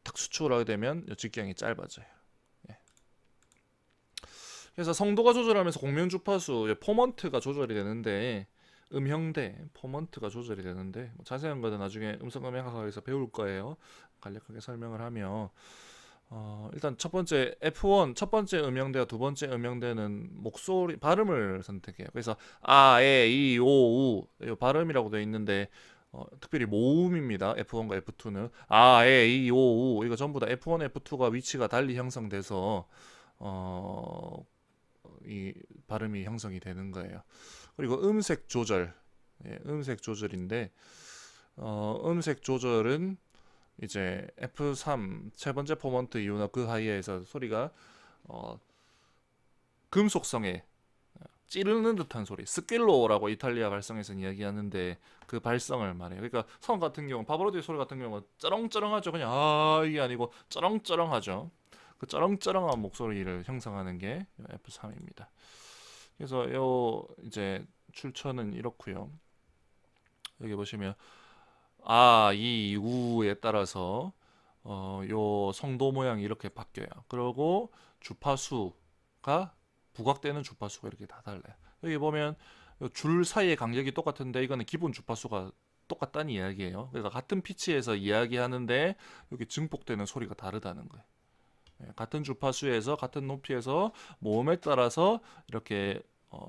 딱 수축을 하게 되면 요 직경이 짧아져요. 예. 그래서 성도가 조절하면서 공명 주파수 포먼트가 조절이 되는데 음형대 포먼트가 조절이 되는데 뭐 자세한 거는 나중에 음성음향학에서 배울 거예요. 간략하게 설명을 하면 일단 첫 번째 F1 첫 번째 음영대와 두 번째 음영대는 목소리 발음을 선택해요. 그래서 아, 에, 이, 오, 우 이 발음이라고 되어 있는데 특별히 모음입니다. F1과 F2는 아, 에, 이, 오, 우 이거 전부 다 F1, F2가 위치가 달리 형성돼서 어, 이 발음이 형성이 되는 거예요. 그리고 음색 조절, 음색 조절인데 음색 조절은 이제 F3 세 번째 포먼트 이후나 그 하이에서 소리가 금속성에 찌르는 듯한 소리, 스퀼로라고 이탈리아 발성에서는 이야기하는데 그 발성을 말해요. 그러니까 성 같은 경우, 파바로티 소리 같은 경우는 쩌렁쩌렁하죠. 그냥 아 이게 아니고 쩌렁쩌렁하죠. 그 쩌렁쩌렁한 목소리를 형성하는 게 F3입니다. 그래서 요 이제 출처는 이렇고요. 여기 보시면 아, 이, 우에 따라서 요 성도 모양이 이렇게 바뀌어요. 그리고 주파수가 부각되는 주파수가 이렇게 다 달라요. 여기 보면 줄 사이의 간격이 똑같은데 이거는 기본 주파수가 똑같다는 이야기예요. 그러니까 같은 피치에서 이야기하는데 여기 증폭되는 소리가 다르다는 거예요. 같은 주파수에서 같은 높이에서 모음에 따라서 이렇게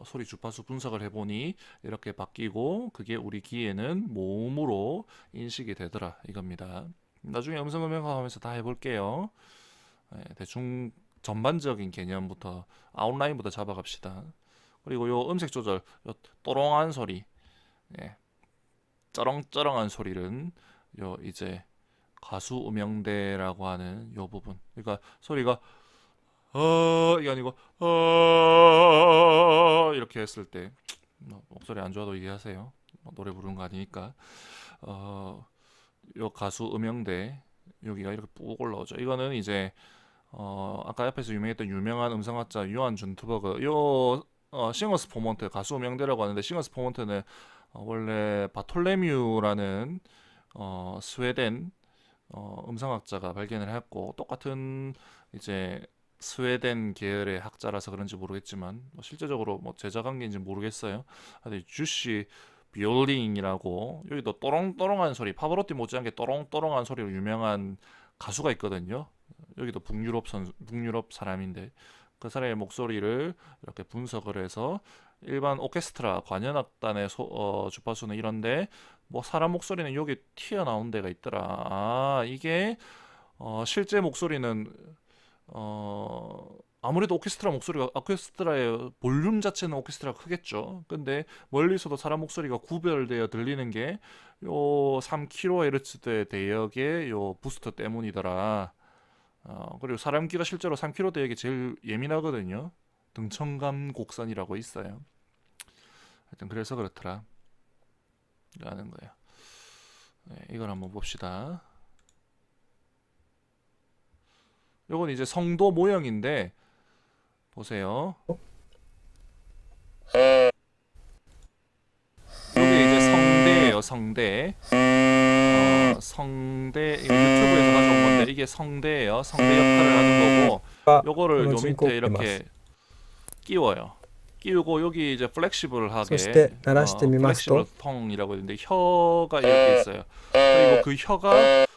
소리 주파수 분석을 해보니 이렇게 바뀌고 그게 우리 귀에는 모음으로 인식이 되더라 이겁니다. 나중에 음성음향하면서 다 해볼게요. 대충 전반적인 개념부터 아웃라인부터 잡아갑시다. 그리고 요 음색 조절, 요 또롱한 소리, 쩌렁쩌렁한 소리는 요 이제 가수 음영대라고 하는 요 부분. 그러니까 소리가 이게 아니고 이렇게 했을 때 목소리 안 좋아도 이해하세요. 노래 부르는 거 아니니까. 요 가수 음영대 여기가 이렇게 쭉 올라오죠. 이거는 이제 아까 옆에서 유명했던 유명한 음성학자 유한 준트버그 요 싱어스 포먼트 가수 음영대라고 하는데 싱어스 포먼트는 원래 바톨레뮤라는 스웨덴 음성학자가 발견을 했고 똑같은 이제 스웨덴 계열의 학자라서 그런지 모르겠지만 실제적으로 뭐 제자 관계인지 모르겠어요. 근데 주시 비올링이라고 여기도 또롱또롱한 소리 파바로티 못지않게 또롱또롱한 소리로 유명한 가수가 있거든요. 여기도 북유럽 사람인데 그 사람의 목소리를 이렇게 분석을 해서 일반 오케스트라 관현악단의 주파수는 이런데 뭐 사람 목소리는 여기 튀어나온 데가 있더라. 아 이게 실제 목소리는 아무래도 오케스트라의 볼륨 자체는 오케스트라가 크겠죠. 근데 멀리서도 사람 목소리가 구별되어 들리는 게 요 3kHz 대역의 요 부스터 때문이더라. 그리고 사람 귀가 실제로 3kHz 대역이 제일 예민하거든요. 등청감 곡선이라고 있어요. 하여튼 그래서 그렇더라. 라는 거예요. 이걸 한번 봅시다. 요건 이제 성도 모형인데 보세요. 요게 이제 성대예요. 성대. 성대 유튜브에서 가져온 건데 이게 성대예요. 성대 역할을 하는 거고 요거를 요 밑에 이렇게 끼워요. 끼우고 여기 이제 플렉시블하게 플렉시블 텅이라고 있는데 혀가 이렇게 있어요. 그리고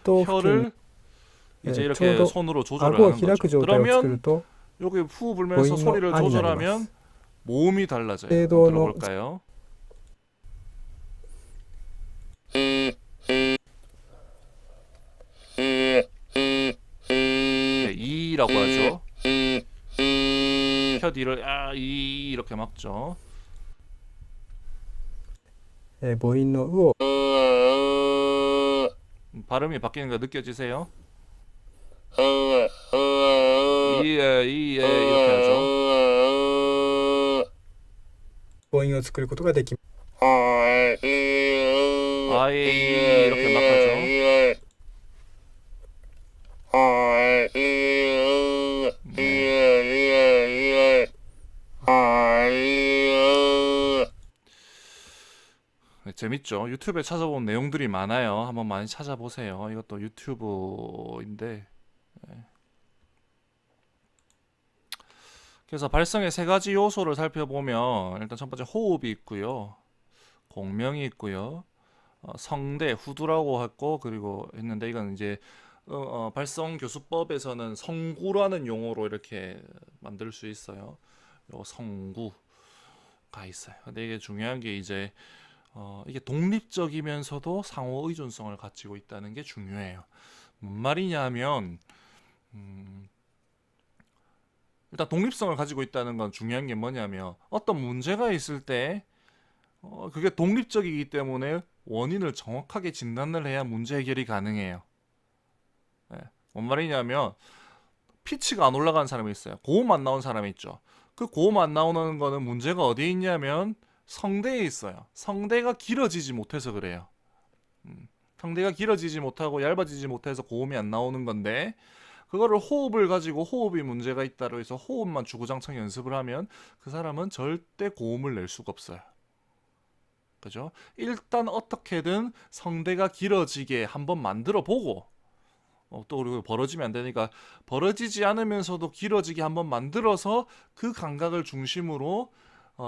그 혀를 이제 이렇게 손으로 조절을 하는 거죠. 그러면 여기 후 불면서 소리를 조절하면 모음이 달라져요. 들어볼까요? 네, 이라고 하죠. 혀 뒤를 이렇게 막죠. 발음이 바뀌는 거 느껴지세요? 이렇게 하죠. 母音を作ることができます。 이렇게 막 하죠. 네, 재밌죠? 유튜브에 찾아본 내용들이 많아요. 한번 많이 찾아보세요. 이것도 유튜브인데. 그래서 발성의 세 가지 요소를 살펴보면 일단 첫 번째 호흡이 있고요. 공명이 있고요. 성대, 후두라고 했고 그리고 했는데 이건 이제 발성 교수법에서는 성구라는 용어로 이렇게 만들 수 있어요. 요 성구가 있어요. 근데 이게 중요한 게 이제 이게 독립적이면서도 상호 의존성을 가지고 있다는 게 중요해요. 뭔 말이냐면 일단 독립성을 가지고 있다는 건 중요한 게 뭐냐면 어떤 문제가 있을 때 그게 독립적이기 때문에 원인을 정확하게 진단을 해야 문제 해결이 가능해요. 예. 뭔 말이냐면 피치가 안 올라가는 사람이 있어요. 고음 안 나온 사람이 있죠. 그 고음 안 나오는 거는 문제가 어디에 있냐면 성대에 있어요. 성대가 길어지지 못해서 그래요. 성대가 길어지지 못하고 얇아지지 못해서 고음이 안 나오는 건데 그거를 호흡을 가지고 호흡이 문제가 있다로 해서 호흡만 주구장창 연습을 하면 그 사람은 절대 고음을 낼 수가 없어요. 그죠? 일단 어떻게든 성대가 길어지게 한번 만들어 보고 또 그리고 벌어지면 안 되니까 벌어지지 않으면서도 길어지게 한번 만들어서 그 감각을 중심으로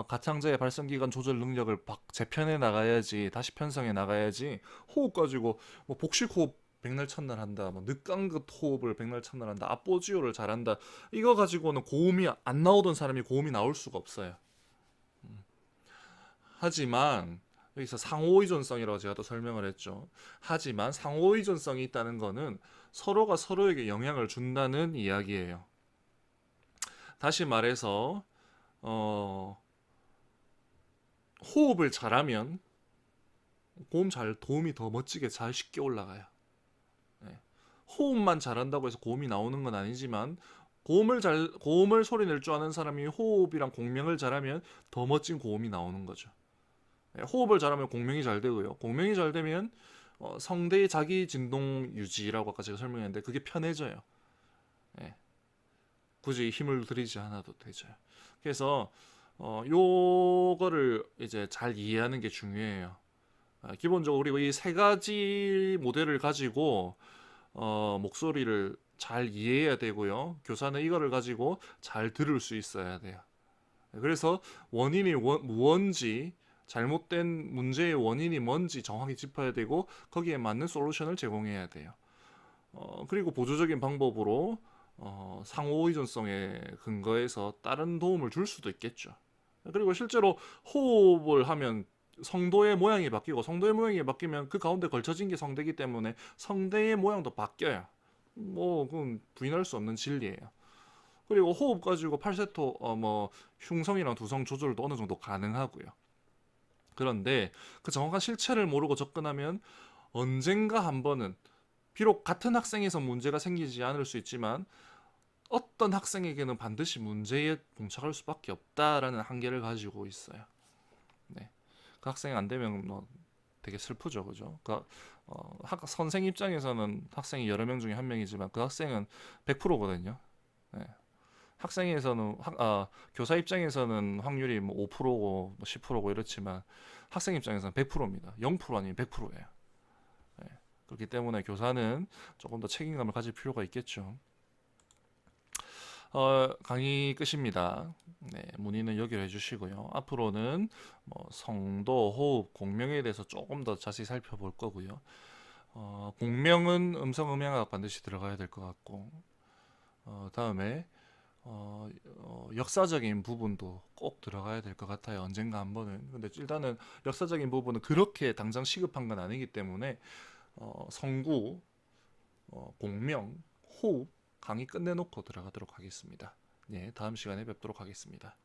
가창자의 발성기관 조절 능력을 재편해 나가야지 다시 편성해 나가야지 호흡 가지고 뭐 복식 호흡 백날 첫날 한다 뭐 늦강긋 호흡을 백날 첫날 한다 아포지오를 잘한다 이거 가지고는 고음이 안 나오던 사람이 고음이 나올 수가 없어요. 하지만 여기서 상호의존성이라고 제가 또 설명을 했죠. 하지만 상호의존성이 있다는 거는 서로가 서로에게 영향을 준다는 이야기예요. 다시 말해서 호흡을 잘하면 도움이 더 멋지게 잘 쉽게 올라가요. 네. 호흡만 잘한다고 해서 고음이 나오는 건 아니지만 고음을 소리 낼 줄 아는 사람이 호흡이랑 공명을 잘하면 더 멋진 고음이 나오는 거죠. 호흡을 잘하면 공명이 잘 되고요. 공명이 잘 되면 성대의 자기 진동 유지라고 아까 제가 설명했는데 그게 편해져요. 예, 굳이 힘을 들이지 않아도 되죠. 그래서 요거를 이제 잘 이해하는 게 중요해요. 기본적으로 우리 이 세 가지 모델을 가지고 목소리를 잘 이해해야 되고요. 교사는 이거를 가지고 잘 들을 수 있어야 돼요. 그래서 원인이 무언지 잘못된 문제의 원인이 뭔지 정확히 짚어야 되고 거기에 맞는 솔루션을 제공해야 돼요. 그리고 보조적인 방법으로 상호 의존성에 근거해서 다른 도움을 줄 수도 있겠죠. 그리고 실제로 호흡을 하면 성도의 모양이 바뀌고 성도의 모양이 바뀌면 그 가운데 걸쳐진 게 성대이기 때문에 성대의 모양도 바뀌어요. 뭐 그건 부인할 수 없는 진리예요. 그리고 호흡 가지고 팔세토 뭐 흉성이랑 두성 조절도 어느 정도 가능하고요. 그런데 그 정확한 실체를 모르고 접근하면 언젠가 한 번은 비록 같은 학생에서 문제가 생기지 않을 수 있지만 어떤 학생에게는 반드시 문제에 봉착할 수밖에 없다라는 한계를 가지고 있어요. 네. 그 학생이 안 되면 뭐 되게 슬프죠, 그죠? 선생 입장에서는 학생이 여러 명 중에 한 명이지만 그 학생은 100%거든요. 네. 교사 입장에서는 확률이 뭐 5%고 뭐 10%고 이렇지만 학생 입장에서는 100%입니다. 0% 아니면 100%예요. 그렇기 때문에 교사는 조금 더 책임감을 가질 필요가 있겠죠. 강의 끝입니다. 네, 문의는 여기로 해주시고요. 앞으로는 뭐 성도, 호흡, 공명에 대해서 조금 더 자세히 살펴볼 거고요. 공명은 음성 음향학 반드시 들어가야 될 것 같고, 다음에 역사적인 부분도 꼭 들어가야 될 것 같아요. 언젠가 한 번은. 근데 일단은 역사적인 부분은 그렇게 당장 시급한 건 아니기 때문에 성구, 공명, 호흡 강의 끝내놓고 들어가도록 하겠습니다. 네, 다음 시간에 뵙도록 하겠습니다.